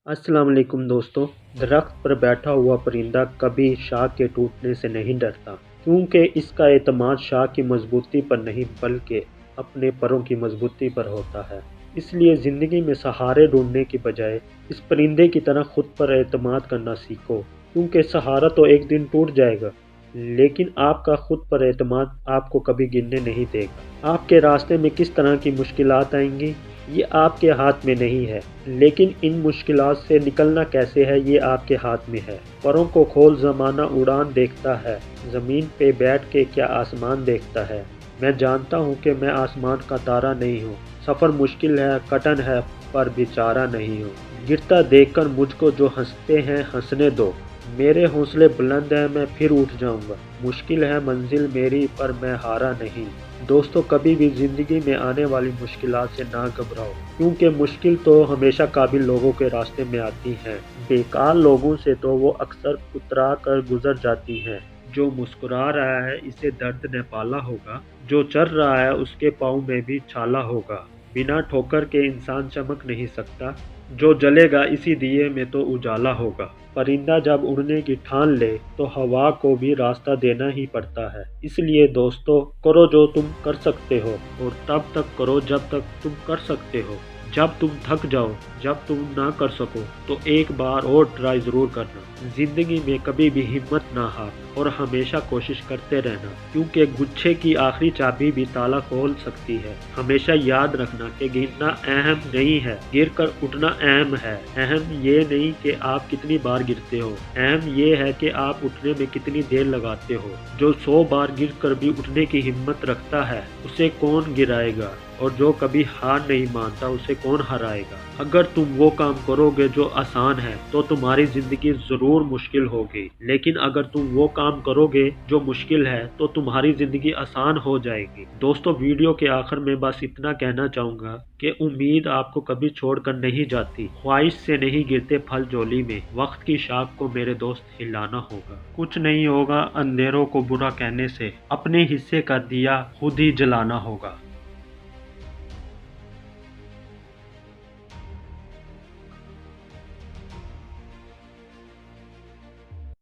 अस्सलाम वालेकुम दोस्तों। दरख्त पर बैठा हुआ परिंदा कभी शाख के टूटने से नहीं डरता, क्योंकि इसका एतमाद शाख की मजबूती पर नहीं बल्कि अपने परों की मजबूती पर होता है। इसलिए ज़िंदगी में सहारे ढूंढने की बजाय इस परिंदे की तरह खुद पर एतमाद करना सीखो, क्योंकि सहारा तो एक दिन टूट जाएगा, लेकिन आपका खुद पर एतमाद आपको कभी गिरने नहीं देगा। आपके रास्ते में किस तरह की मुश्किलात आएंगी, ये आपके हाथ में नहीं है, लेकिन इन मुश्किलात से निकलना कैसे है ये आपके हाथ में है। परों को खोल ज़माना उड़ान देखता है, ज़मीन पे बैठ के क्या आसमान देखता है। मैं जानता हूँ कि मैं आसमान का तारा नहीं हूँ, सफ़र मुश्किल है, कठिन है, पर बेचारा नहीं हूँ। गिरता देखकर मुझको जो हंसते हैं हंसने दो, मेरे हौसले बुलंद हैं, मैं फिर उठ जाऊंगा। मुश्किल है मंजिल मेरी, पर मैं हारा नहीं। दोस्तों, कभी भी ज़िंदगी में आने वाली मुश्किलात से ना घबराओ, क्योंकि मुश्किल तो हमेशा काबिल लोगों के रास्ते में आती हैं। बेकार लोगों से तो वो अक्सर उतरा कर गुजर जाती हैं। जो मुस्कुरा रहा है इसे दर्द ने पाला होगा, जो चल रहा है उसके पाँव में भी छाला होगा। बिना ठोकर के इंसान चमक नहीं सकता, जो जलेगा इसी दिए में तो उजाला होगा। परिंदा जब उड़ने की ठान ले तो हवा को भी रास्ता देना ही पड़ता है। इसलिए दोस्तों, करो जो तुम कर सकते हो, और तब तक करो जब तक तुम कर सकते हो। जब तुम थक जाओ, जब तुम ना कर सको, तो एक बार और ट्राई ज़रूर करना। ज़िंदगी में कभी भी हिम्मत ना हार और हमेशा कोशिश करते रहना, क्योंकि गुच्छे की आखिरी चाबी भी ताला खोल सकती है। हमेशा याद रखना कि गिरना अहम नहीं है, गिर कर उठना अहम है। अहम ये नहीं कि आप कितनी बार गिरते हो, अहम ये है कि आप उठने में कितनी देर लगाते हो। जो 100 बार गिर कर भी उठने की हिम्मत रखता है, उसे कौन गिराएगा, और जो कभी हार नहीं मानता उसे कौन हराएगा। अगर तुम वो काम करोगे जो आसान है, तो तुम्हारी जिंदगी जरूर मुश्किल होगी, लेकिन अगर तुम वो काम करोगे जो मुश्किल है, तो तुम्हारी जिंदगी आसान हो जाएगी। दोस्तों, वीडियो के आखिर में बस इतना कहना चाहूँगा कि उम्मीद आपको कभी छोड़कर नहीं जाती, ख्वाहिश से नहीं गिरते फल झोली में। वक्त की शाख को मेरे दोस्त हिलाना होगा। कुछ नहीं होगा अंधेरों को बुरा कहने से, अपने हिस्से का दिया खुद ही जलाना होगा।